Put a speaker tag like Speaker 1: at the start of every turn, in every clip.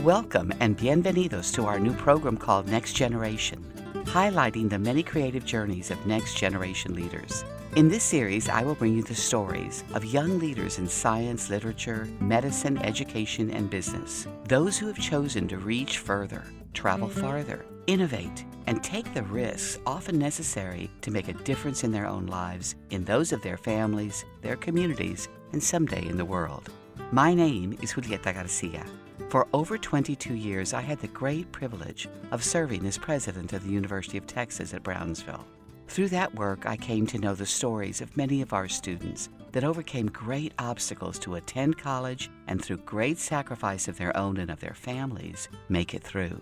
Speaker 1: Welcome and bienvenidos to our new program called Next Generation, highlighting the many creative journeys of next generation leaders. In this series, I will bring you the stories of young leaders in science, literature, medicine, education, and business. Those who have chosen to reach further, travel farther, innovate, and take the risks often necessary to make a difference in their own lives, in those of their families, their communities, and someday in the world. My name is Julieta Garcia. For over 22 years, I had the great privilege of serving as president of the University of Texas at Brownsville. Through that work, I came to know the stories of many of our students that overcame great obstacles to attend college and through great sacrifice of their own and of their families, make it through.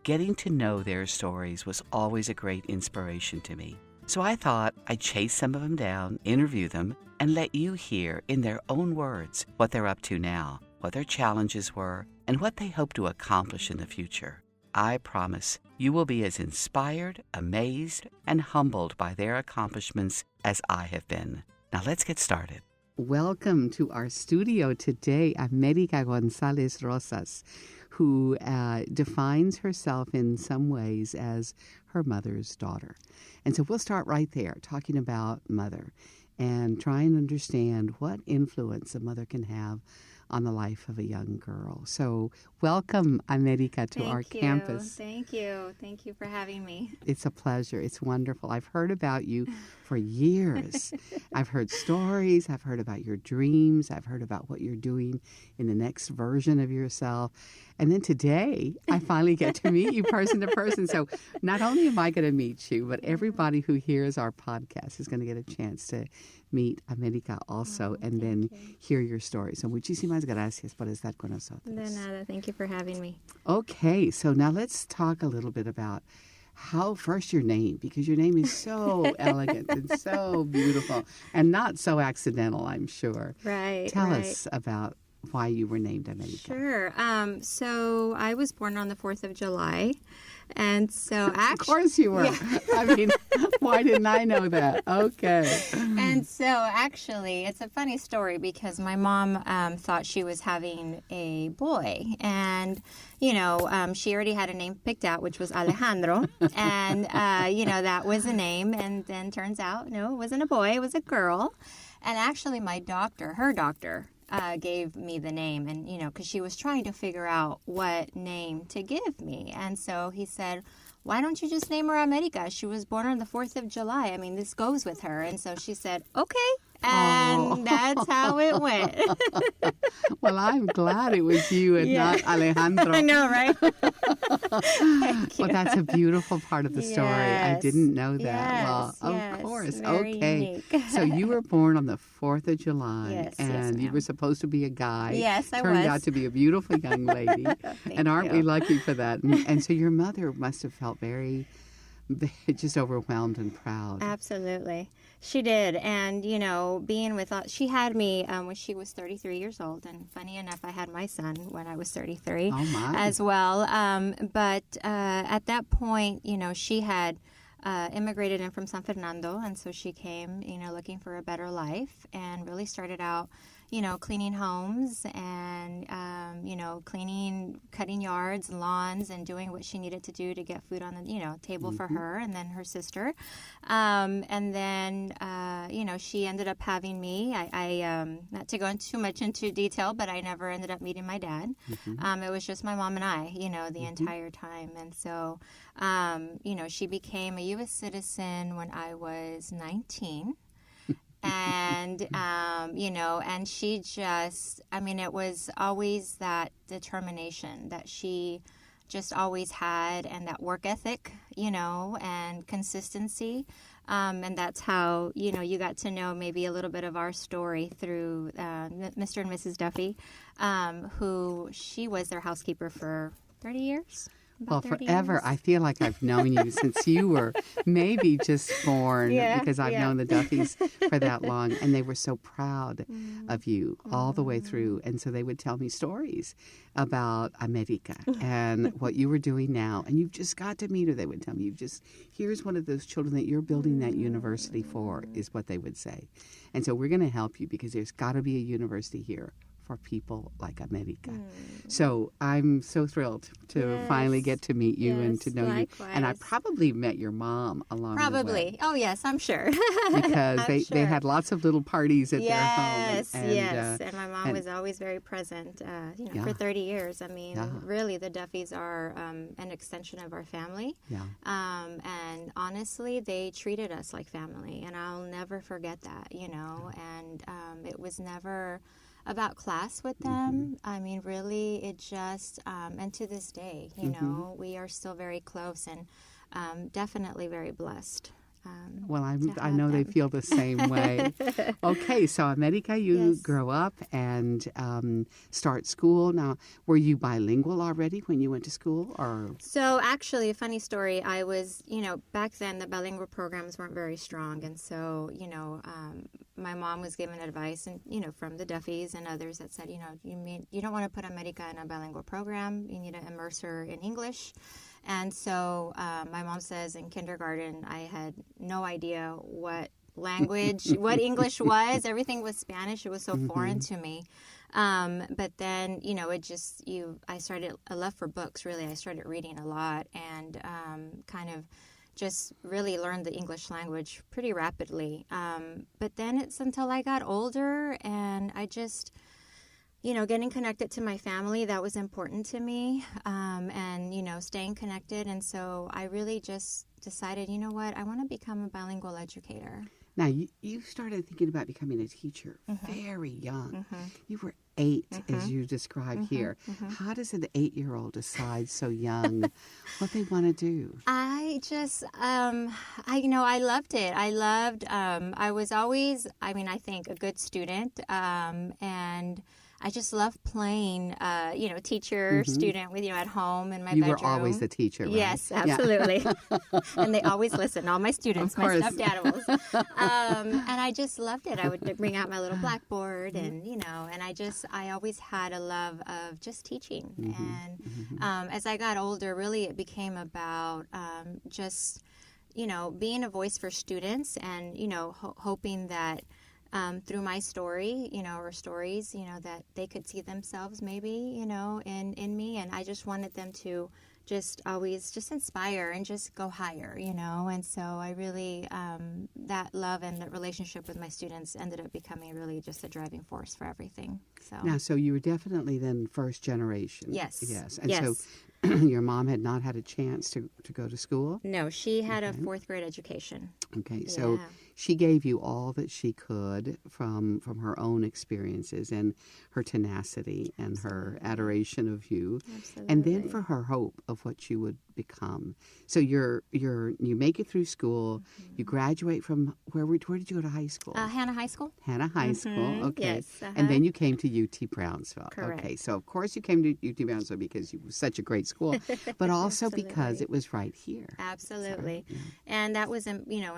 Speaker 1: Getting to know their stories was always a great inspiration to me. So I thought I'd chase some of them down, interview them, and let you hear in their own words what they're up to now, what their challenges were, and what they hope to accomplish in the future. I promise you will be as inspired, amazed, and humbled by their accomplishments as I have been. Now let's get started. Welcome to our studio today, America Gonzalez Rosas, who defines herself in some ways as her mother's daughter. And so we'll start right there, talking about mother and try and understand what influence a mother can have on the life of a young girl. So welcome, America, to our campus.
Speaker 2: Thank you. Thank you for having me.
Speaker 1: It's a pleasure. It's wonderful. I've heard about you for years. I've heard stories. I've heard about your dreams. I've heard about what you're doing in the next version of yourself. And then today, I finally get to meet you person to person. So not only am I going to meet you, but everybody who hears our podcast is going to get a chance to meet America also and then hear your story. So muchísimas gracias por estar con nosotros.
Speaker 2: De nada. Thank you for having me.
Speaker 1: Okay, so now let's talk a little bit about how first your name, because your name is so elegant and so beautiful and not so accidental, I'm sure.
Speaker 2: Right.
Speaker 1: Tell us about why you were named America.
Speaker 2: Sure. So I was born on the 4th of July. And so
Speaker 1: Of course you were. Yeah. I mean, why didn't I know that? Okay.
Speaker 2: And so actually, it's a funny story because my mom thought she was having a boy. And, she already had a name picked out, which was Alejandro. And, that was a name. And then turns out, no, it wasn't a boy. It was a girl. And actually, her doctor, gave me the name, and because she was trying to figure out what name to give me. And so he said, why don't you just name her America? She was born on the 4th of July. I mean, this goes with her. And so she said, okay. And that's how it went.
Speaker 1: Well, I'm glad it was you and not Alejandro.
Speaker 2: I know, right? Thank you.
Speaker 1: Well, that's a beautiful part of the story.
Speaker 2: Yes.
Speaker 1: I didn't know that.
Speaker 2: Yes,
Speaker 1: Well,
Speaker 2: yes.
Speaker 1: of course.
Speaker 2: Very
Speaker 1: okay.
Speaker 2: unique.
Speaker 1: So you were born on the 4th of July.
Speaker 2: Yes,
Speaker 1: and you
Speaker 2: ma'am.
Speaker 1: were supposed to be a guy.
Speaker 2: Yes, I
Speaker 1: Turned
Speaker 2: was.
Speaker 1: out to be a beautiful young lady. And aren't we lucky for that? And so your mother must have felt very just overwhelmed and proud.
Speaker 2: Absolutely. She did. And, being with us, she had me when she was 33 years old. And funny enough, I had my son when I was 33 as well. But at that point, she had immigrated in from San Fernando. And so she came, looking for a better life and really started out, cleaning homes and, cutting yards and lawns and doing what she needed to do to get food on the, table for her and then her sister. And then, she ended up having me. I not to go too much into detail, but I never ended up meeting my dad. It was just my mom and I, the entire time. And so, she became a U.S. citizen when I was 19. And, and she just, it was always that determination that she just always had and that work ethic, and consistency. And that's how, you got to know maybe a little bit of our story through Mr. and Mrs. Duffy, who she was their housekeeper for 30 years.
Speaker 1: Well, forever. I feel like I've known you since you were maybe just born because I've known the Duffys for that long. And they were so proud of you all the way through. And so they would tell me stories about America and what you were doing now. And you've just got to meet her, they would tell me. Here's one of those children that you're building that university for, is what they would say. And so we're going to help you because there's got to be a university here for people like America. So I'm so thrilled to finally get to meet you and to know you. And I probably met your mom along the way.
Speaker 2: Probably. Oh, yes, I'm sure.
Speaker 1: Because they had lots of little parties at their home.
Speaker 2: Yes. And my mom was always very present, for 30 years. I mean, really, the Duffys are an extension of our family.
Speaker 1: Yeah.
Speaker 2: And honestly, they treated us like family. And I'll never forget that, And it was never about class with them. I mean, really, it just, and to this day, we are still very close and definitely very blessed.
Speaker 1: Well, I know they feel the same way. Okay, so America, you grow up and start school. Now, were you bilingual already when you went to school? Or
Speaker 2: So actually, a funny story, I was, back then the bilingual programs weren't very strong. And so, my mom was given advice and, from the Duffys and others that said, you don't want to put America in a bilingual program. You need to immerse her in English. And so my mom says in kindergarten, I had no idea what language, what English was. Everything was Spanish. It was so foreign to me. But then, I started a love for books, really. I started reading a lot and kind of just really learned the English language pretty rapidly. But then it's until I got older and I just... getting connected to my family, that was important to me, and, staying connected. And so I really just decided, you know what, I want to become a bilingual educator.
Speaker 1: Now, you started thinking about becoming a teacher very young. You were 8, as you describe here. How does an 8-year-old decide so young what they want to do?
Speaker 2: I just, I loved it. I was always, I think, a good student, and I just love playing, teacher, student with, at home in my bedroom.
Speaker 1: You were always the teacher, right?
Speaker 2: Yes, absolutely. Yeah. And they always listen, all my students, my stuffed animals. And I just loved it. I would bring out my little blackboard and, and I always had a love of just teaching. And as I got older, really it became about just, being a voice for students and, hoping that through my story, or stories, that they could see themselves maybe, in me. And I just wanted them to just always just inspire and just go higher, And so I really, that love and the relationship with my students ended up becoming really just a driving force for everything. So
Speaker 1: you were definitely then first generation.
Speaker 2: Yes.
Speaker 1: Yes. And so your mom had not had a chance to go to school?
Speaker 2: No, she had a 4th grade education.
Speaker 1: Okay, so she gave you all that she could from her own experiences and her tenacity and her adoration of you.
Speaker 2: Absolutely.
Speaker 1: And then for her hope of what you would become. So you make it through school, you graduate from where did you go to high school?
Speaker 2: Hannah High School.
Speaker 1: Hannah High School, okay.
Speaker 2: Yes,
Speaker 1: And then you came to UT Brownsville.
Speaker 2: Correct.
Speaker 1: Okay, so of course you came to UT Brownsville because you were such a great school, but also because it was right here.
Speaker 2: Absolutely.
Speaker 1: So,
Speaker 2: and that was,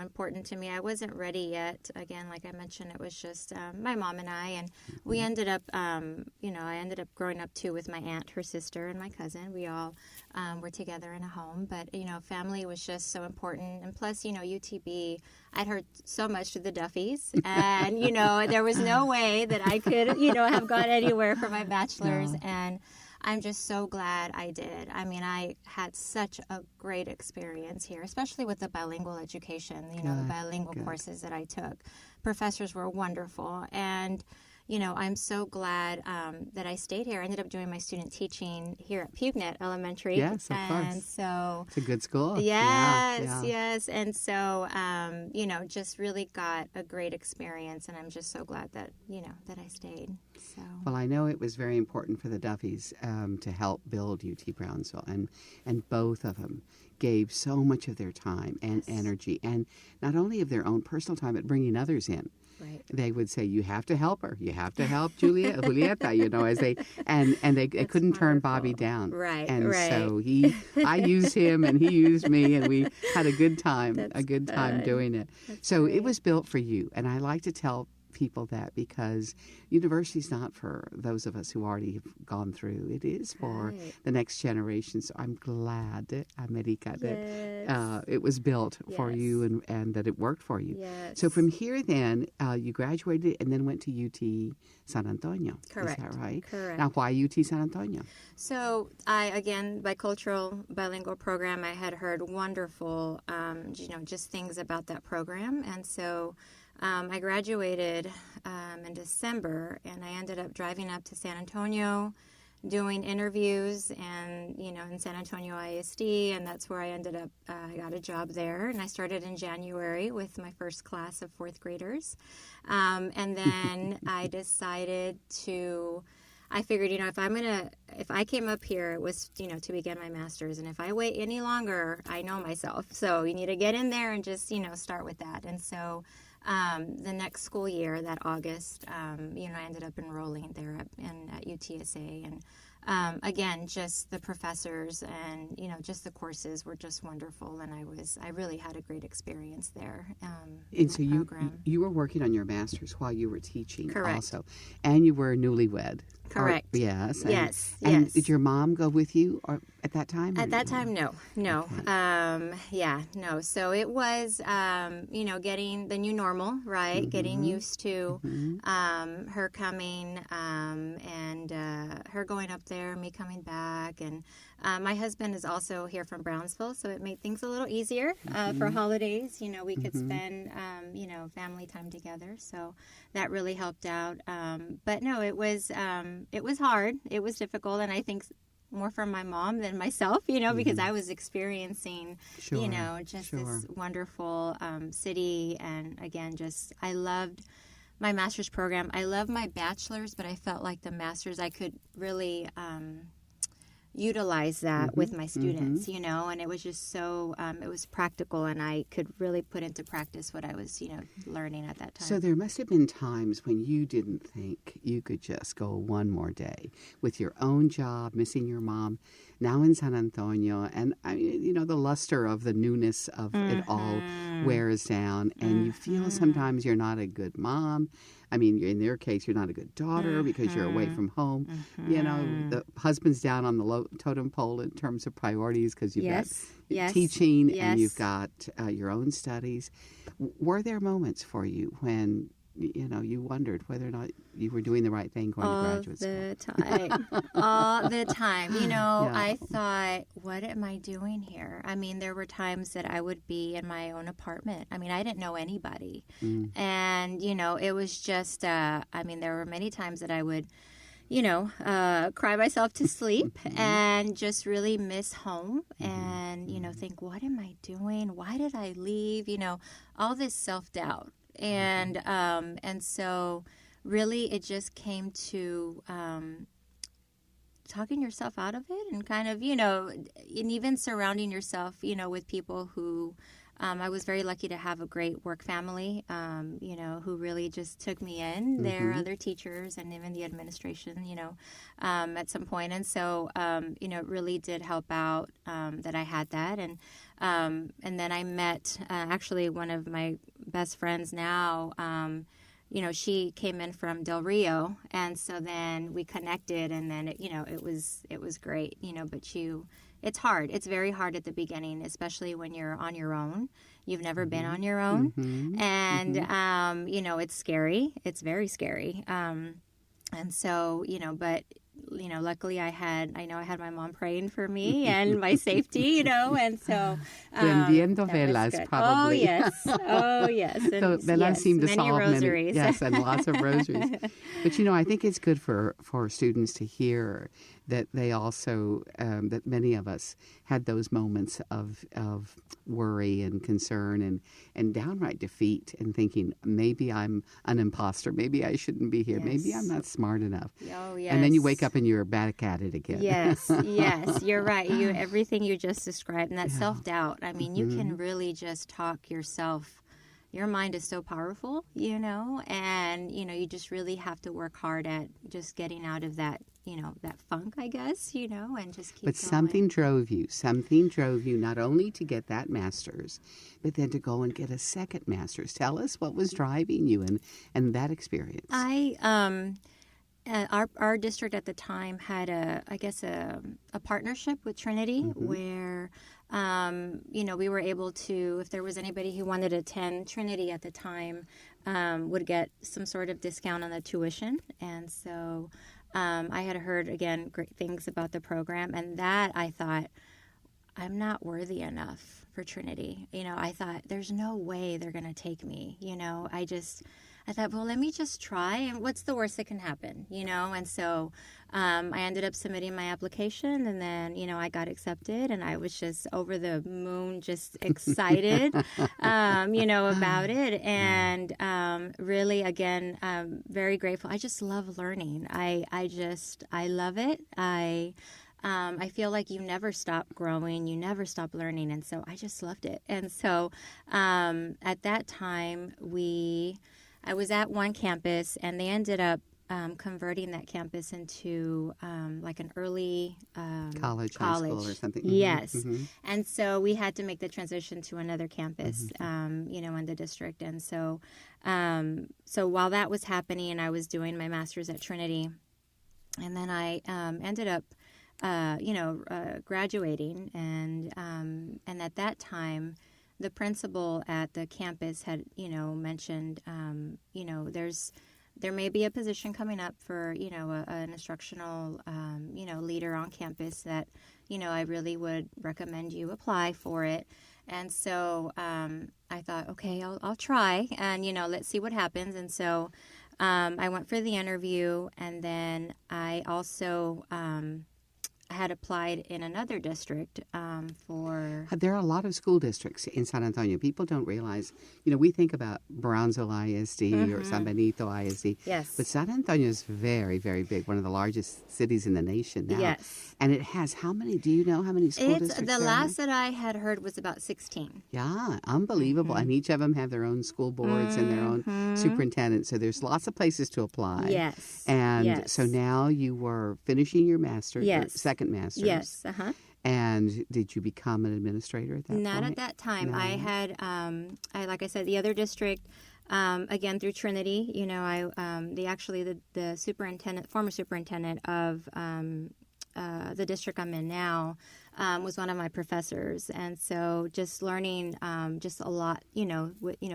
Speaker 2: important to me. I wasn't ready yet. Again, like I mentioned, it was just my mom and I, and we ended up, I ended up growing up too with my aunt, her sister, and my cousin. We all were together in a home, but, family was just so important. And plus, UTB, I'd heard so much to the Duffys, and, there was no way that I could, have gone anywhere for my bachelor's.
Speaker 1: No.
Speaker 2: And I'm just so glad I did. I mean, I had such a great experience here, especially with the bilingual education, the bilingual courses that I took. Professors were wonderful. And, I'm so glad that I stayed here. I ended up doing my student teaching here at Puget Elementary.
Speaker 1: Yes, of course.
Speaker 2: And so...
Speaker 1: It's a good school.
Speaker 2: Yes. And so, just really got a great experience. And I'm just so glad that, that I stayed. So.
Speaker 1: Well, I know it was very important for the Duffys to help build UT Brownsville. And both of them gave so much of their time and energy. And not only of their own personal time, but bringing others in.
Speaker 2: Right.
Speaker 1: They would say, "You have to help her. You have to help Julieta." As they couldn't turn Bobby down.
Speaker 2: Right.
Speaker 1: And so I used him, and he used me, and we had a good time. Doing it. So
Speaker 2: great.
Speaker 1: It was built for you, and I like to tell people that because university's not for those of us who already have gone through. It is for the next generation. So I'm glad, America, that it was built for you and that it worked for you.
Speaker 2: Yes.
Speaker 1: So from here then, you graduated and then went to UT San Antonio.
Speaker 2: Correct.
Speaker 1: Is that right?
Speaker 2: Correct.
Speaker 1: Now, why UT San Antonio?
Speaker 2: So again, bicultural bilingual program, I had heard wonderful, just things about that program. And so I graduated in December, and I ended up driving up to San Antonio, doing interviews, and in San Antonio ISD, and that's where I ended up. I got a job there, and I started in January with my first class of fourth graders, and then I decided to. I figured, if I came up here, it was, to begin my master's, and if I wait any longer, I know myself. So you need to get in there and just, start with that. And so the next school year, that August, I ended up enrolling there at UTSA. And again, just the professors and, just the courses were just wonderful. And I really had a great experience there.
Speaker 1: And so you were working on your master's while you were teaching.
Speaker 2: Correct.
Speaker 1: Also. And you were newlywed.
Speaker 2: Correct.
Speaker 1: Yes.
Speaker 2: Yes.
Speaker 1: Did your mom go with you at that time?
Speaker 2: At that time, no.
Speaker 1: Okay.
Speaker 2: No. So it was, getting the new normal, right?
Speaker 1: Mm-hmm.
Speaker 2: Getting used to her coming and her going up there, me coming back. And my husband is also here from Brownsville, so it made things a little easier for holidays. We could spend, family time together. So that really helped out. But no, it was hard. It was difficult. And I think more from my mom than myself, because I was experiencing, this wonderful city. And again, I loved my master's program. I loved my bachelor's, but I felt like the master's, I could really utilize that with my students, and it was just so, it was practical, and I could really put into practice what I was, learning at that time.
Speaker 1: So there must have been times when you didn't think you could just go one more day with your own job, missing your mom, now in San Antonio, and the luster of the newness of it all wears down, and you feel sometimes you're not a good mom. I mean, in their case, you're not a good daughter because you're away from home. The husband's down on the totem pole in terms of priorities because you've got teaching and you've got your own studies. Were there moments for you when you wondered whether or not you were doing the right thing going to graduate school?
Speaker 2: All the time. I thought, what am I doing here? I mean, there were times that I would be in my own apartment. I mean, I didn't know anybody. And, it was just, there were many times that I would, cry myself to sleep and just really miss home and, think, what am I doing? Why did I leave? All this self-doubt. And so really it just came to talking yourself out of it and kind of, and even surrounding yourself, with people who I was very lucky to have a great work family, who really just took me in. There are other teachers and even the administration, at some point. And so, it really did help out that I had that. And then I met actually one of my best friends now. She came in from Del Rio, and so then we connected, and then it was great. But it's hard. It's very hard at the beginning, especially when you're on your own. You've never been on your own, and it's scary. It's very scary. And so but luckily I had my mom praying for me and my safety, and so
Speaker 1: Prendiendo velas, probably.
Speaker 2: Oh yes. And,
Speaker 1: so velas seem to
Speaker 2: many
Speaker 1: solve
Speaker 2: rosaries.
Speaker 1: Yes, and lots of rosaries. But I think it's good for students to hear that they also that many of us had those moments of worry and concern and downright defeat and thinking, maybe I'm an imposter, maybe I shouldn't be here, maybe I'm not smart enough.
Speaker 2: Oh yes.
Speaker 1: And then you wake up and you're back at it again.
Speaker 2: Yes, you're right. Everything you just described, and that self-doubt. I mean, you can really just talk yourself your mind is so powerful, you know, and, you know, you just really have to work hard at just getting out of that, you know, that funk, I guess, you know, and just keep
Speaker 1: But
Speaker 2: going.
Speaker 1: something drove you not only to get that master's, but then to go and get a second master's. Tell us what was driving you and that experience.
Speaker 2: Our district at the time had a partnership with Trinity where, you know, we were able to, if there was anybody who wanted to attend Trinity at the time, would get some sort of discount on the tuition. And so I had heard, again, great things about the program, and that I thought, I'm not worthy enough for Trinity. You know, I thought, there's no way they're going to take me. You know, I thought, well, let me just try, and what's the worst that can happen, you know? And so I ended up submitting my application, and then, you know, I got accepted, and I was just over the moon, just excited, you know, about it. And really, again, very grateful. I just love learning. I love it. I feel like you never stop growing, you never stop learning, and so I just loved it. And so at that time, I was at one campus, and they ended up converting that campus into like an early
Speaker 1: college, high school or something.
Speaker 2: Yes. And so we had to make the transition to another campus, you know, in the district. And so while that was happening, I was doing my master's at Trinity, and then I ended up graduating, and at that time, the principal at the campus had, you know, mentioned, you know, there may be a position coming up for, you know, an instructional, you know, leader on campus that, you know, I really would recommend you apply for it. And so I thought, okay, I'll try, and, you know, let's see what happens. And so I went for the interview, and then I also I had applied in another district for...
Speaker 1: There are a lot of school districts in San Antonio. People don't realize, you know, we think about Brownsville ISD or San Benito ISD.
Speaker 2: Yes.
Speaker 1: But San Antonio is very, very big, one of the largest cities in the nation now.
Speaker 2: Yes.
Speaker 1: And it has how many, do you know how many school districts
Speaker 2: The
Speaker 1: there
Speaker 2: last that I had heard was about 16.
Speaker 1: Yeah, unbelievable. And each of them have their own school boards and their own superintendent. So there's lots of places to apply.
Speaker 2: Yes.
Speaker 1: And so now you were finishing your master's,
Speaker 2: Yes.
Speaker 1: second master's.
Speaker 2: Yes,
Speaker 1: And did you become an administrator at that point?
Speaker 2: Not at that time.
Speaker 1: No.
Speaker 2: I had, like I said, the other district, again through Trinity. You know, the superintendent, former superintendent of the district I'm in now, was one of my professors, and so just learning just a lot, you know,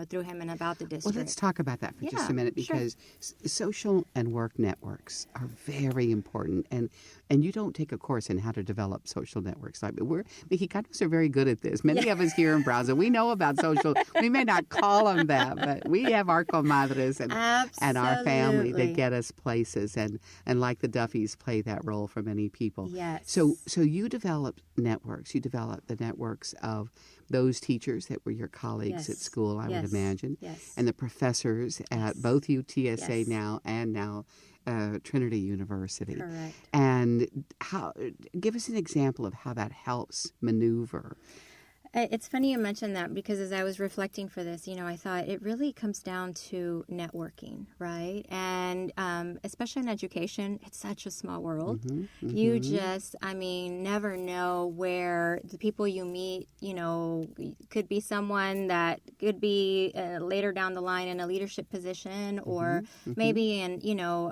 Speaker 2: through him and about the district.
Speaker 1: Well, let's talk about that for just a minute, because social and work networks are very important, and you don't take a course in how to develop social networks. Like Mexicanos are very good at this. Many of us here in Brownsville, we know about social. We may not call them that, but we have our comadres and our family that get us places, and like the Duffys play that role for many people.
Speaker 2: Yes.
Speaker 1: So you developed networks. You developed the networks of those teachers that were your colleagues at school, I would imagine, and the professors at both UTSA now and now Trinity University.
Speaker 2: Correct.
Speaker 1: And give us an example of how that helps maneuver.
Speaker 2: It's funny you mentioned that, because as I was reflecting for this, you know, I thought it really comes down to networking, right? And especially in education, it's such a small world. You just, never know where the people you meet, you know, could be someone that could be later down the line in a leadership position, or maybe in, you know,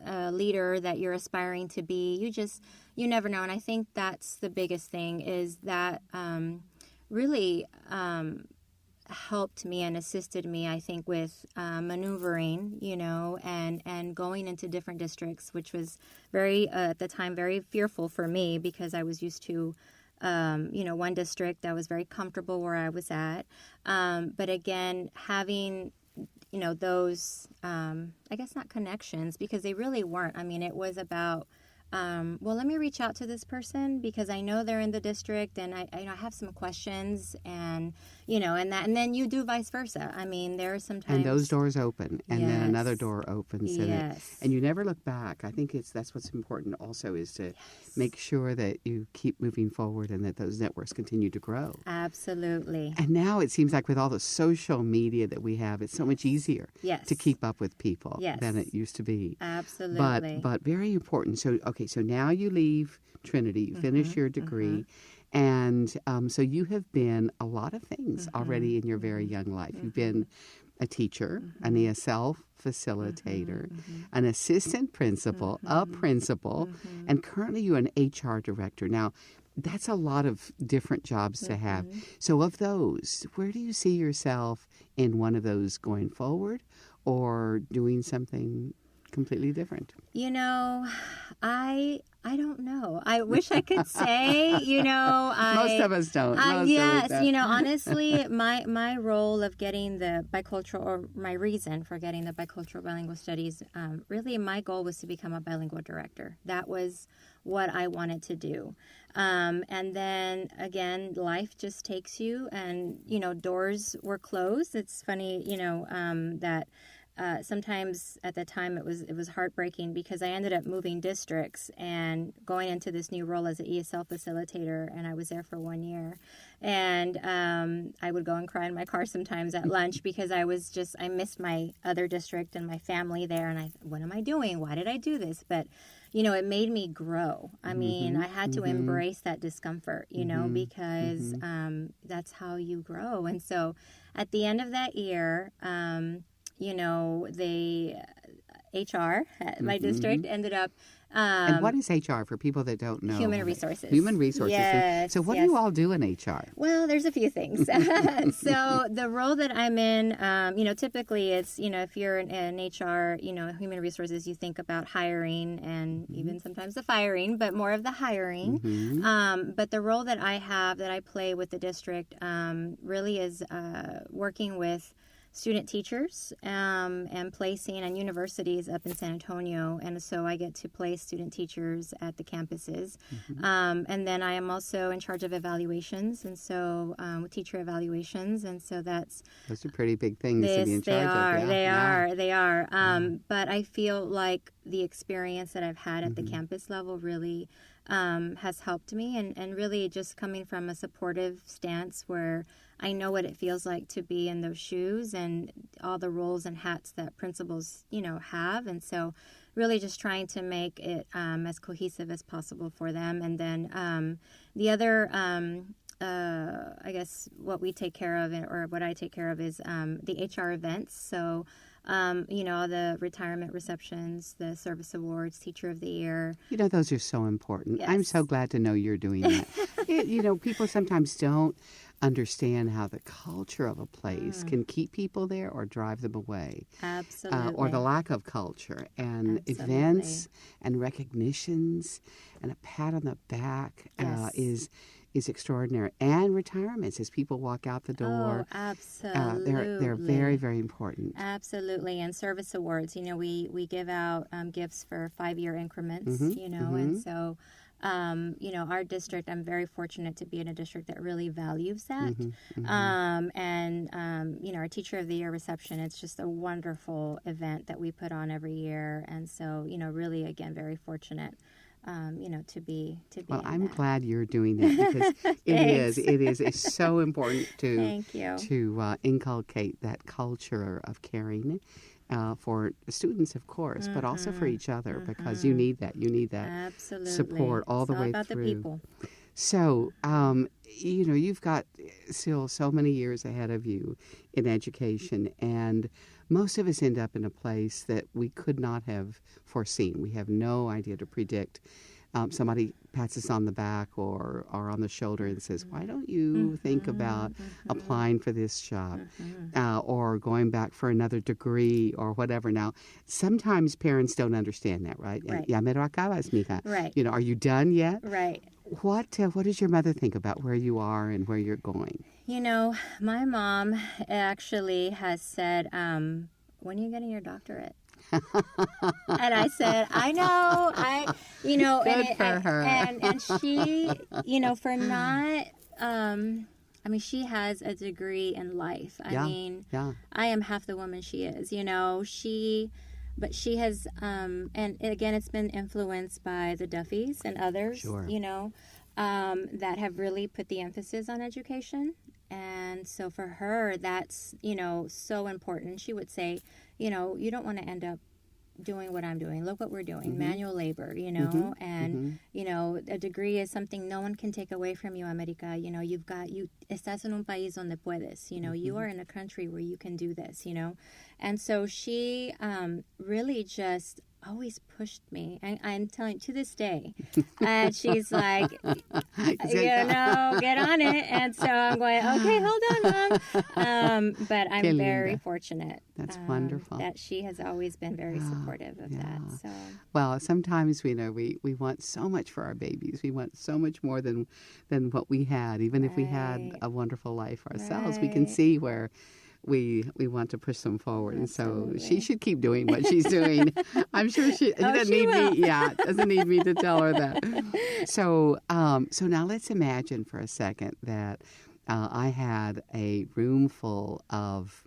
Speaker 2: a leader that you're aspiring to be. You never know. And I think that's the biggest thing, is that really helped me and assisted me, I think, with maneuvering, you know, and going into different districts, which was at the time, very fearful for me, because I was used to, you know, one district that was very comfortable where I was at. But again, having, you know, those, I guess not connections, because they really weren't. I mean, it was about well, let me reach out to this person because I know they're in the district, and I have some questions, and and then you do vice versa. I mean, there are sometimes,
Speaker 1: and those doors open, and then another
Speaker 2: Yes.
Speaker 1: door opens,
Speaker 2: Yes.
Speaker 1: and you never look back. I think that's what's important also, is to make sure that you keep moving forward and that those networks continue to grow.
Speaker 2: Absolutely.
Speaker 1: And now it seems like with all the social media that we have, it's so much easier
Speaker 2: Yes.
Speaker 1: to keep up with people
Speaker 2: Yes.
Speaker 1: than it used to be.
Speaker 2: Absolutely.
Speaker 1: But very important. So so now you leave Trinity, you finish your degree, and so you have been a lot of things already in your very young life. You've been a teacher, an ESL facilitator, an assistant principal, a principal, and currently you're an HR director. Now, that's a lot of different jobs to have. So of those, where do you see yourself in one of those going forward, or doing something completely different?
Speaker 2: I don't know. I wish I could say,
Speaker 1: Most of us don't. Most
Speaker 2: yes,
Speaker 1: of us don't.
Speaker 2: honestly, my role of getting the bicultural, or my reason for getting the bicultural bilingual studies, really my goal was to become a bilingual director. That was what I wanted to do. And then again, life just takes you, and, doors were closed. It's funny, that sometimes at the time it was heartbreaking because I ended up moving districts and going into this new role as an ESL facilitator, and I was there for 1 year. And I would go and cry in my car sometimes at lunch because I missed my other district and my family there, and what am I doing? Why did I do this? But it made me grow. I mean, I had to embrace that discomfort, because that's how you grow. And so at the end of that year, the HR at my district ended up.
Speaker 1: And what is HR for people that don't know?
Speaker 2: Human resources.
Speaker 1: Human resources.
Speaker 2: Yes.
Speaker 1: So what do you all do in HR?
Speaker 2: Well, there's a few things. So the role that I'm in, typically it's, if you're in HR, human resources, you think about hiring and even sometimes the firing, but more of the hiring. But the role that I play with the district really is working with student teachers and placing on universities up in San Antonio, and so I get to place student teachers at the campuses. And then I am also in charge of evaluations, and so teacher evaluations, and so those
Speaker 1: are pretty big things to be in charge of.
Speaker 2: They are. But I feel like the experience that I've had at the campus level really has helped me, and really just coming from a supportive stance where I know what it feels like to be in those shoes and all the roles and hats that principals, have. And so really just trying to make it as cohesive as possible for them. And then the other, I guess, what we take care of, or what I take care of, is the HR events. So the retirement receptions, the service awards, Teacher of the Year.
Speaker 1: Those are so important.
Speaker 2: Yes.
Speaker 1: I'm so glad to know you're doing that. People sometimes don't understand how the culture of a place can keep people there or drive them away.
Speaker 2: Absolutely.
Speaker 1: Or the lack of culture. And events and recognitions and a pat on the back is extraordinary. And retirements, as people walk out the door.
Speaker 2: Oh, absolutely.
Speaker 1: They're very, very important.
Speaker 2: Absolutely. And service awards, we give out gifts for 5-year increments, and so our district, I'm very fortunate to be in a district that really values that. Our Teacher of the Year reception, it's just a wonderful event that we put on every year. And so, really, again, very fortunate, to be
Speaker 1: Well,
Speaker 2: in
Speaker 1: I'm
Speaker 2: that.
Speaker 1: glad you're doing that, because it is it's so important to
Speaker 2: Thank you.
Speaker 1: to inculcate that culture of caring. For students, of course, but also for each other, because you need that. You need that
Speaker 2: Absolutely.
Speaker 1: support all the
Speaker 2: It's all
Speaker 1: way
Speaker 2: about
Speaker 1: through.
Speaker 2: the people.
Speaker 1: So, you've got still so many years ahead of you in education, and most of us end up in a place that we could not have foreseen. We have no idea to predict. Somebody pats us on the back or on the shoulder and says, why don't you think about applying for this job or going back for another degree or whatever. Now, sometimes parents don't understand that, right?
Speaker 2: Right.
Speaker 1: Ya me lo acabas, mija.
Speaker 2: Right.
Speaker 1: Are you done yet?
Speaker 2: Right.
Speaker 1: What does your mother think about where you are and where you're going?
Speaker 2: My mom actually has said, when are you getting your doctorate? And I said, I know,
Speaker 1: Good for her.
Speaker 2: And she, for not, she has a degree in life.
Speaker 1: Yeah.
Speaker 2: I am half the woman she is, but she has, and again, it's been influenced by the Duffys and others,
Speaker 1: Sure.
Speaker 2: That have really put the emphasis on education. And so for her, that's, so important. She would say, you don't want to end up doing what I'm doing. Look what we're doing, manual labor, and, a degree is something no one can take away from you, America. Estás en un país donde puedes, you are in a country where you can do this, And so she really just always pushed me. And I'm telling you, to this day, and she's like, get on it. And so I'm going, okay, hold on, Mom. But I'm very fortunate.
Speaker 1: That's wonderful.
Speaker 2: That she has always been very supportive of that. So.
Speaker 1: Well, sometimes we want so much for our babies. We want so much more than what we had. Even if we had a wonderful life ourselves, we can see where we want to push them forward.
Speaker 2: Absolutely.
Speaker 1: And so she should keep doing what she's doing. I'm sure she doesn't need me. Yeah, doesn't need me to tell her that. So now let's imagine for a second that I had a room full of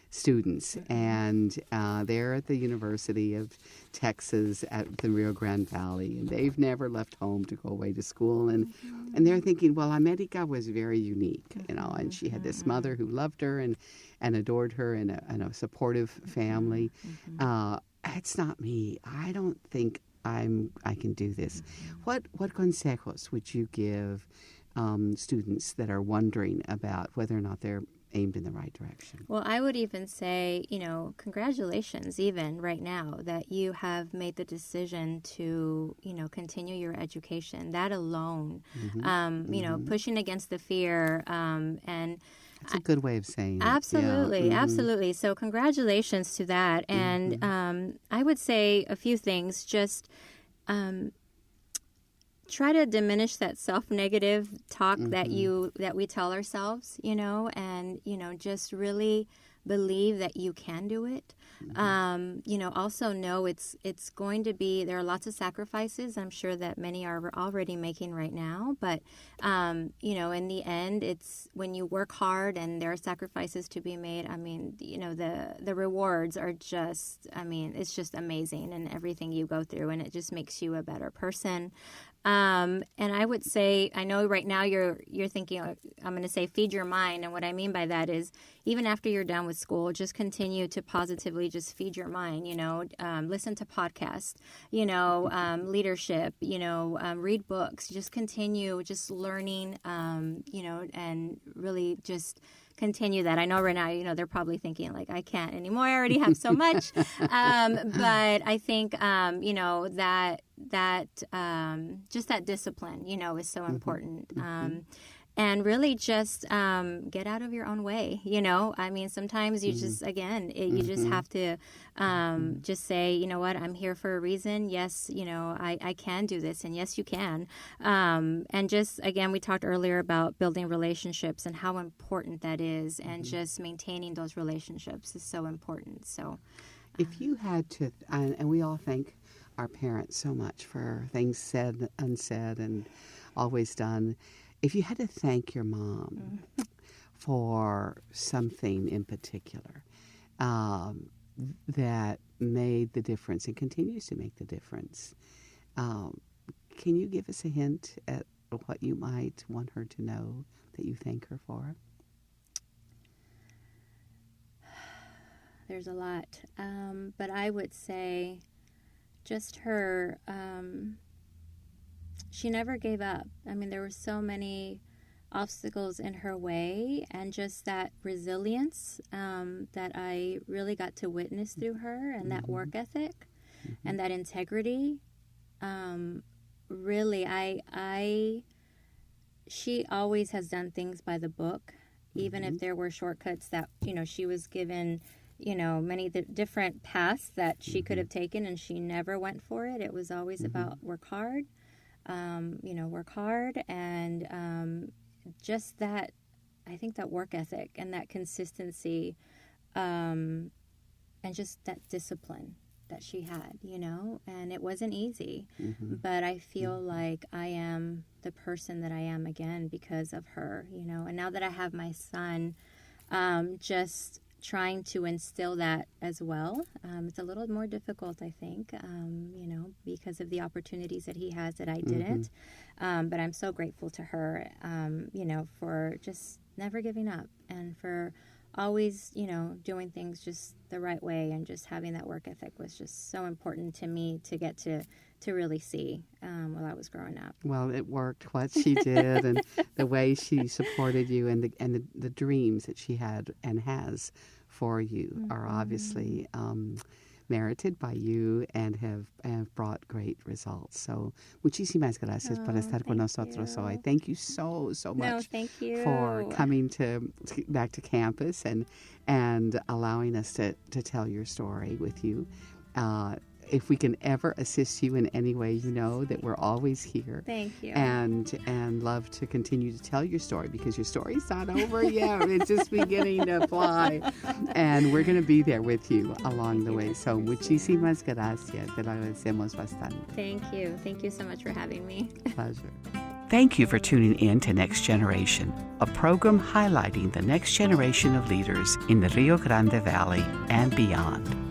Speaker 1: students, and they're at the University of Texas at the Rio Grande Valley, and they've never left home to go away to school, and they're thinking, well, America was very unique, and she had this mother who loved her and adored her, and a supportive family. It's not me. I don't think I can do this. What consejos would you give students that are wondering about whether or not they're aimed in the right direction?
Speaker 2: Well, I would even say, congratulations even right now that you have made the decision to, continue your education. That alone, pushing against the fear, and
Speaker 1: it's a good way of saying it.
Speaker 2: Absolutely, absolutely. So congratulations to that. And I would say a few things. Just try to diminish that self-negative talk that we tell ourselves, and just really believe that you can do it. Also know it's going to be, there are lots of sacrifices I'm sure that many are already making right now, but in the end, it's when you work hard and there are sacrifices to be made. The rewards are just, it's just amazing, and everything you go through, and it just makes you a better person. And I would say, I know right now you're thinking, I'm going to say feed your mind. And what I mean by that is even after you're done with school, just continue to positively just feed your mind, listen to podcasts, leadership, read books, just continue just learning, and really just continue that. I know right now, they're probably thinking like, I can't anymore. I already have so much. But I think, just that discipline, is so important. And really just get out of your own way, Sometimes you just, again, you just have to just say, you know what, I'm here for a reason. Yes, I can do this, and yes, you can. And just, again, we talked earlier about building relationships and how important that is, and just maintaining those relationships is so important. So
Speaker 1: if you had to, and we all thank our parents so much for things said, unsaid, and always done. If you had to thank your mom for something in particular that made the difference and continues to make the difference, can you give us a hint at what you might want her to know that you thank her for?
Speaker 2: There's a lot. But I would say just her... she never gave up. There were so many obstacles in her way, and just that resilience that I really got to witness through her, and that work ethic and that integrity. Really, she always has done things by the book, even if there were shortcuts that, she was given, many different paths that she could have taken, and she never went for it. It was always about work hard. Work hard, and just that, I think that work ethic and that consistency, and just that discipline, that she had, and it wasn't easy. But I feel like I am the person that I am again because of her, and now that I have my son, just trying to instill that as well. It's a little more difficult, I think, because of the opportunities that he has that I didn't. But I'm so grateful to her, for just never giving up and for always, doing things just the right way, and just having that work ethic was just so important to me to get to really see while I was growing up.
Speaker 1: Well, it worked what she did, and the way she supported you, and the dreams that she had and has for you are obviously merited by you and have brought great results. So, muchísimas gracias por estar con nosotros hoy. Thank you so much.
Speaker 2: No, thank you
Speaker 1: for coming back to campus and allowing us to tell your story with you. If we can ever assist you in any way, that we're always here.
Speaker 2: Thank you.
Speaker 1: And love to continue to tell your story, because your story's not over yet. It's just beginning to fly. And we're going to be there with you along the way. So, muchísimas gracias. Te lo agradecemos bastante.
Speaker 2: Thank you. Thank you so much for having me.
Speaker 1: Pleasure. Thank you for tuning in to Next Generation, a program highlighting the next generation of leaders in the Rio Grande Valley and beyond.